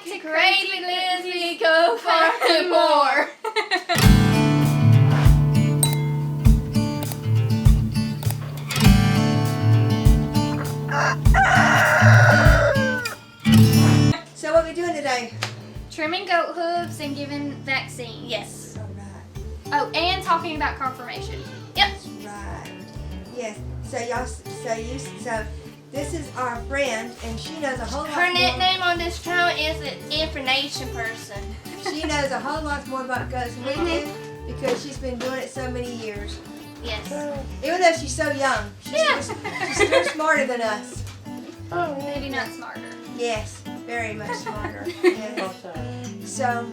to Crazy Lizzy, go for more. So what are we doing today? Trimming goat hooves and giving vaccines. Yes. All right. Oh, and talking about confirmation. Yep. Right. Yes. So y'all. So this is our friend, and she knows a whole lot Her more. nickname on this channel is an information person. She knows a whole lot more about goats than we do because she's been doing it so many years. Yes. Even though she's so young, she's still smarter than us. Maybe not smarter. Yes, very much smarter. Yes. So,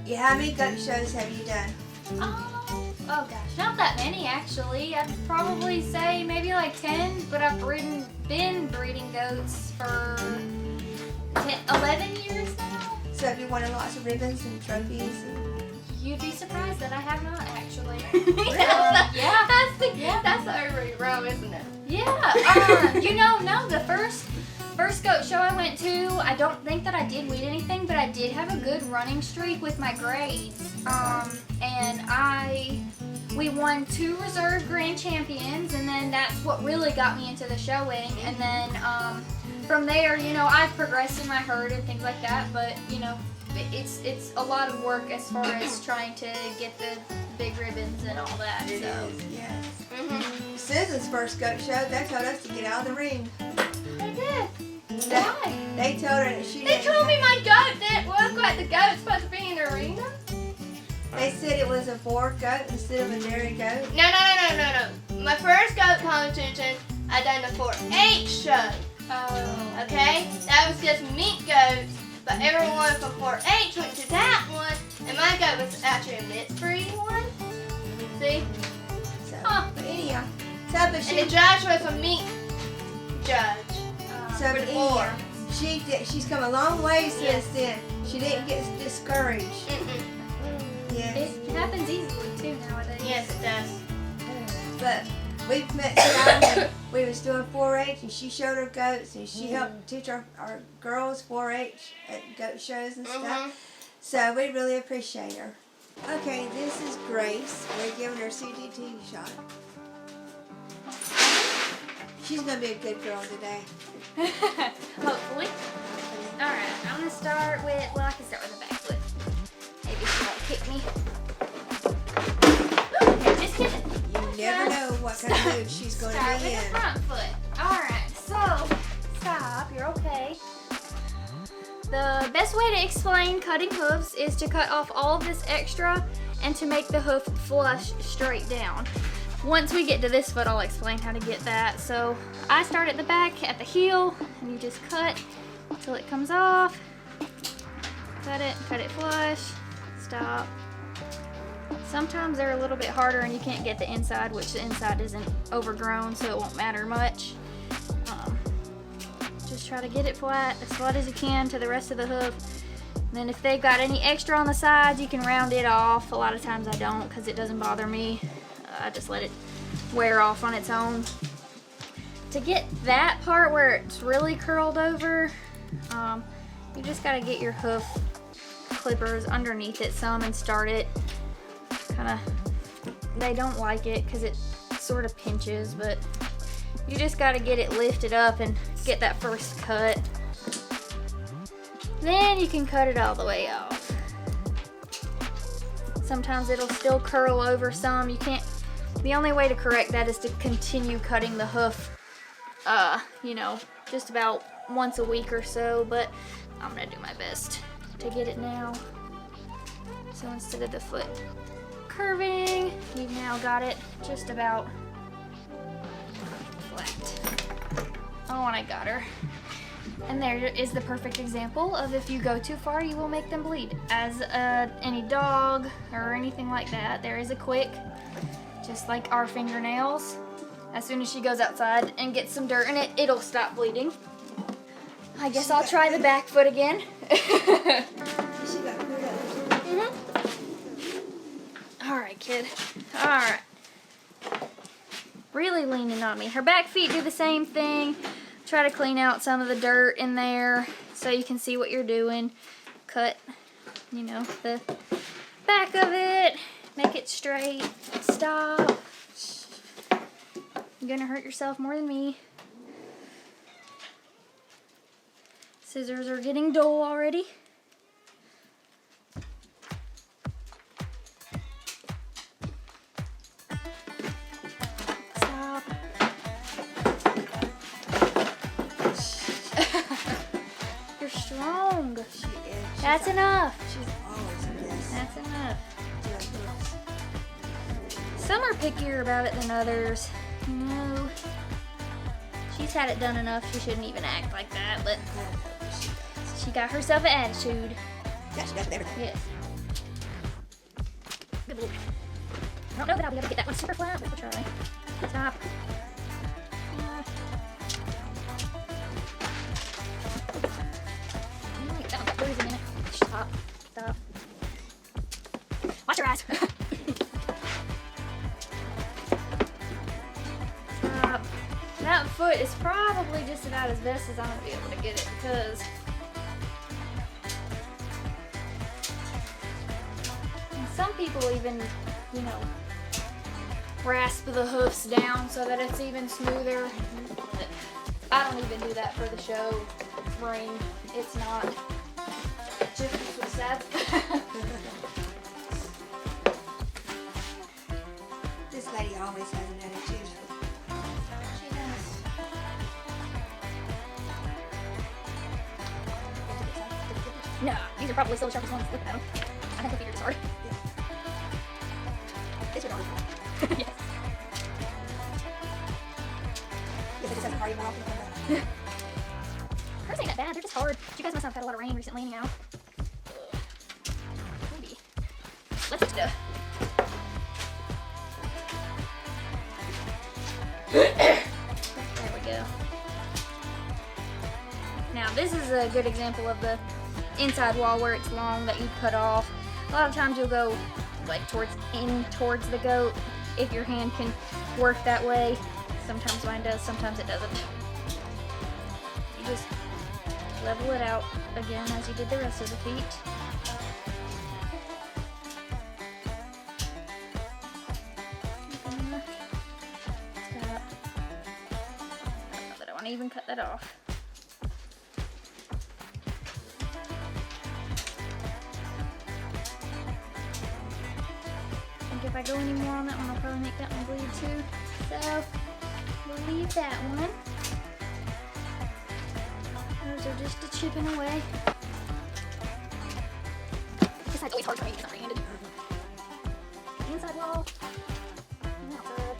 yeah, how many goat shows have you done? Oh gosh, not that many actually. I'd probably say maybe like 10, but I've been breeding goats for 11 years now. So have you won lots of ribbons and trophies? You'd be surprised that I have not actually. Yeah. That's already wrong, isn't it? Yeah. No, the first goat show I went to, I don't think that I did win anything, but I did have a good running streak with my grades. And we won 2 reserve grand champions, and then that's what really got me into the showing. And then from there, I've progressed in my herd and things like that, but it's a lot of work as far as trying to get the big ribbons and all that. It so. is, yes. Susan's first goat show, they told us to get out of the ring. They did. Why? They told her that she They didn't. told me my goat didn't look like the goat's supposed to be in the arena. They said it was a boar goat instead of a dairy goat. No. My first goat competition, I done the 4-H show. Oh. Okay? That was just meat goats, but everyone from 4-H went to that one, and my goat was actually a mixed breeding one. See? So, Huh. but anyhow, but And she, the judge was a meat judge. so for but the anyhow, boar. she's come a long way since Yes. then. She didn't get discouraged. Yes. It happens easily too nowadays. Yes, it does. But we met Scott when we was doing 4-H, and she showed her goats, and she helped teach our girls 4-H at goat shows and stuff. So we really appreciate her. Okay, this is Grace. We're giving her CGT shot. She's gonna be a good girl today. Hopefully. Alright, I'm gonna start with, I can start with the back foot. Maybe she won't kick me. Ooh, okay, just kidding. You never know what kind of mood she's gonna Start be with in. the front foot. Alright, so, stop, you're okay. The best way to explain cutting hooves is to cut off all of this extra and to make the hoof flush straight down. Once we get to this foot, I'll explain how to get that. So I start at the back, at the heel, and you just cut until it comes off. Cut it flush, stop. Sometimes they're a little bit harder and you can't get the inside, which the inside isn't overgrown, so it won't matter much. Just try to get it flat as you can to the rest of the hoof. And then if they've got any extra on the sides, you can round it off. A lot of times I don't because it doesn't bother me. I just let it wear off on its own. To get that part where it's really curled over, you just gotta get your hoof clippers underneath it some and start it. They don't like it because it sort of pinches, but you just gotta get it lifted up and get that first cut. Then you can cut it all the way off. Sometimes it'll still curl over some. The only way to correct that is to continue cutting the hoof, just about once a week or so, but I'm gonna do my best to get it now. So instead of the foot curving, you've now got it just about flat. Oh, and I got her. And there is the perfect example of if you go too far, you will make them bleed. As any dog or anything like that, there is a quick, just like our fingernails. As soon as she goes outside and gets some dirt in it, it'll stop bleeding. I guess I'll try the back foot again. Alright, kid. Alright. Really leaning on me. Her back feet do the same thing. Try to clean out some of the dirt in there so you can see what you're doing. Cut, you know, the back of it. Make it straight. Stop. You're gonna hurt yourself more than me. Scissors are getting dull already. Stop. You're strong. She is. That's enough. She's always a mess. That's enough. Yeah, Some are pickier about it than others. You know, she's had it done enough. She shouldn't even act like that, but she got herself an attitude. Yeah, she does with everything. Yes. Good lord. I don't know that I'll be able to get that one super flat, but we'll try. Stop. Get that one bruising in it. Stop. Stop. Watch your eyes. Stop. That foot is probably just about as best as I'm going to be able to get it because some people even, you know, rasp the hoofs down so that it's even smoother. But I don't even do that for the show ring. It's not just for the sad. This lady always has an attitude. She does. No, these are probably still the sharpest ones. Look at them. I think the feet are just hard. This would always Yes. If it just has a party more often than that. Hers ain't that bad. They're just hard. You guys must have had a lot of rain recently, anyhow. Maybe. Let's just There we go. Now this is a good example of the inside wall where it's long that you cut off. A lot of times you'll go like towards the goat if your hand can work that way. Sometimes mine does, sometimes it doesn't. You just level it out again as you did the rest of the feet. Stop. I don't know that I want to even cut that off. I think if I go any more on that one, I'll probably make that one bleed too. So we'll leave that one. Those are just a chipping away. This side's always hard for me because I'm right-handed. Inside wall. And outside.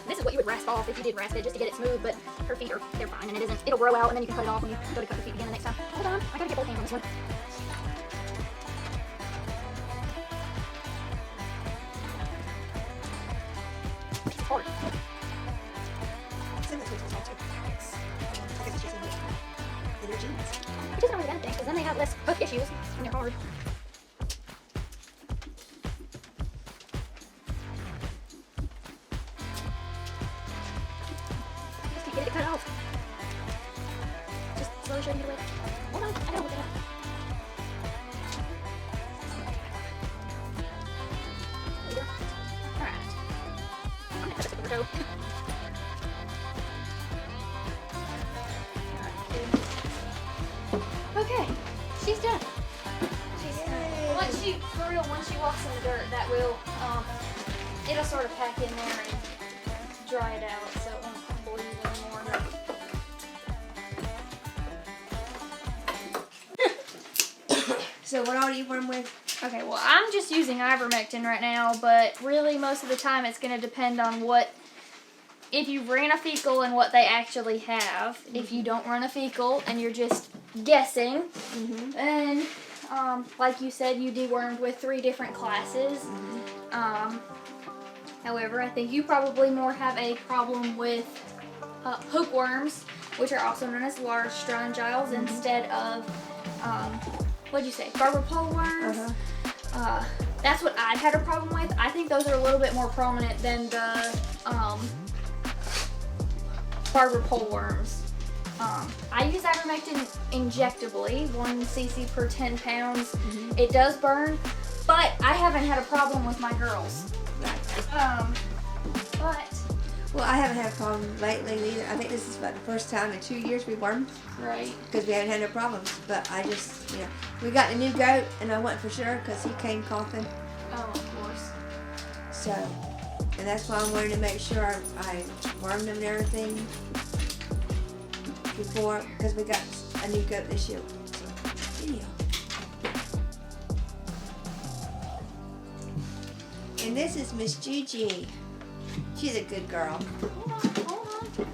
This is what you would rasp off if you did rasp it just to get it smooth, but her feet they're fine and it isn't. It'll grow out and then you can cut it off when you go to cut the feet again the next time. Hold on, I gotta get both hands on this one. It's hard. Similar to this one too. Yes. I guess it's just in their genes. Which isn't really a bad thing because then they have less hoof issues when they're hard. Get it cut off. Just slowly showing you the way. Hold on, I gotta look it up. There we go. Alright. I'm gonna cut this with her toe. Okay, she's done. She's done. Once she, for real, once she walks in the dirt, that will, it'll sort of pack in there and dry it out, so it won't bleed anymore. So what all do you run with? Okay, well, I'm just using ivermectin right now, but really most of the time it's going to depend on what, if you ran a fecal and what they actually have. Mm-hmm. If you don't run a fecal and you're just guessing, then, like you said, you dewormed with 3 different classes. However, I think you probably more have a problem with hookworms, which are also known as large strongyles, instead of, what'd you say, barber pole worms? That's what I had a problem with. I think those are a little bit more prominent than the barber pole worms. I use ivermectin injectably, 1 cc per 10 pounds. It does burn, but I haven't had a problem with my girls. But Well, I haven't had a problem lately either. I think this is about the first time in 2 years we wormed. right. Because we haven't had no problems. But I just, we got a new goat, and I went for sure because he came coughing. Oh, of course. So, and that's why I wanted to make sure I wormed him and everything before, because we got a new goat this year. So, anyhow. And this is Miss Gigi. She's a good girl. Hold on.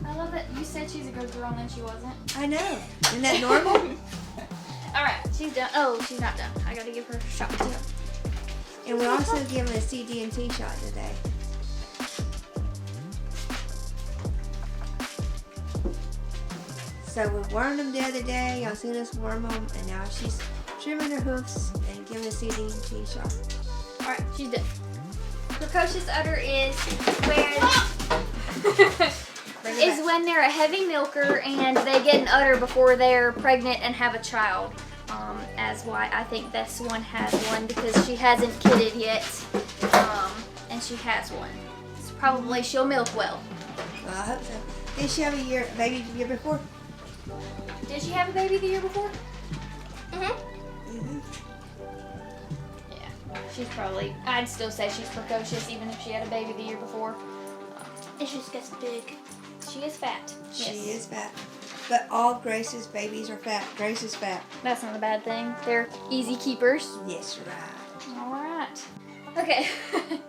I love that you said she's a good girl and then she wasn't. I know. Isn't that normal? Alright, she's done. Oh, she's not done. I gotta give her a shot too. And we're also giving a CD&T shot today. So we wormed them the other day. Y'all seen us worm them, and now she's trimming her hoofs and giving a CD&T shot. Alright, she's done. Precocious udder is when they're a heavy milker and they get an udder before they're pregnant and have a child. As why I think this one has one, because she hasn't kidded yet, and she has one. So probably she'll milk well. Well, I hope so. Did she have a baby the year before? Did she have a baby the year before? Yeah, she's probably, I'd still say she's precocious even if she had a baby the year before. It just gets big. She is fat. She Yes. is fat. But all Grace's babies are fat. Grace is fat. That's not a bad thing. They're easy keepers. Yes, you're right. All right. Okay.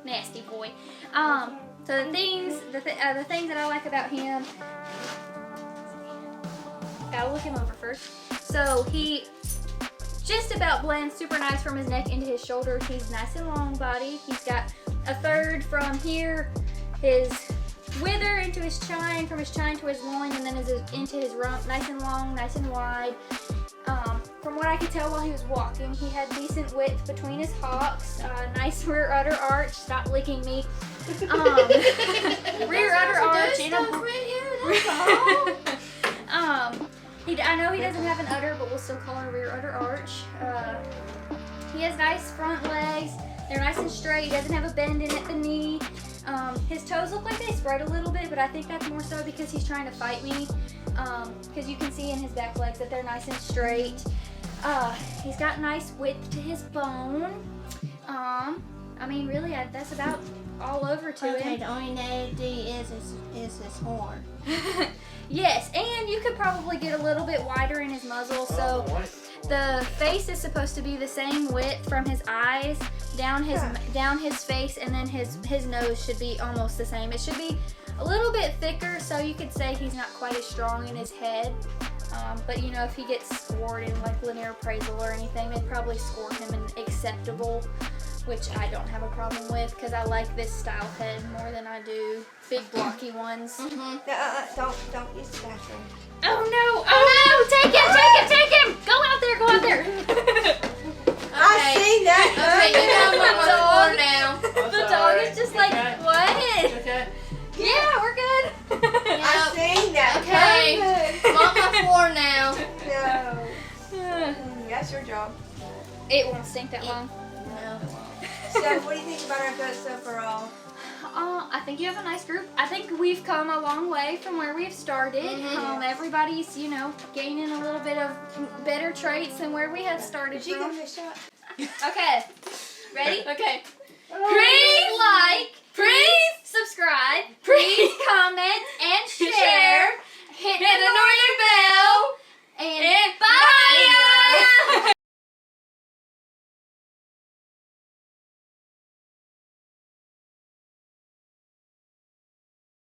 Nasty boy. So the things that I like about him. Gotta look him over first. So he just about blends super nice from his neck into his shoulders. He's nice and long body. He's got a third from here, his wither into his chine, from his chine to his loin, and then into his rump. Nice and long, nice and wide. From what I could tell while he was walking, he had decent width between his hocks. Nice rear udder arch. Stop licking me. Rear udder arch. I know he doesn't have an udder, but we'll still call her rear udder arch. He has nice front legs. They're nice and straight. He doesn't have a bend in at the knee. His toes look like they spread a little bit, but I think that's more so because he's trying to fight me. Because you can see in his back legs that they're nice and straight. He's got nice width to his bone. I mean, really, that's about all over to him. The only naivety is his horn. Yes, and you could probably get a little bit wider in his muzzle. So the face is supposed to be the same width from his eyes down his face, and then his nose should be almost the same. It should be a little bit thicker, so you could say he's not quite as strong in his head. But you know, if he gets scored in like linear appraisal or anything, they'd probably score him an acceptable, which I don't have a problem with because I like this style head more than I do big blocky ones. Don't use the bathroom. Oh no! Oh no! Take him! Take him! Go out there! I seen that. Okay, you got my floor now. The dog is just like, what? Okay. Yeah, we're good. I seen that. Okay. I'm on my floor now. No. That's your job. It won't stink that long. No. So, what do you think about our goats overall? I think you have a nice group. I think we've come a long way from where we've started. Everybody's, gaining a little bit of better traits than where we had started Did you give from. me a shot? Okay. Ready? Okay. Please like, please subscribe,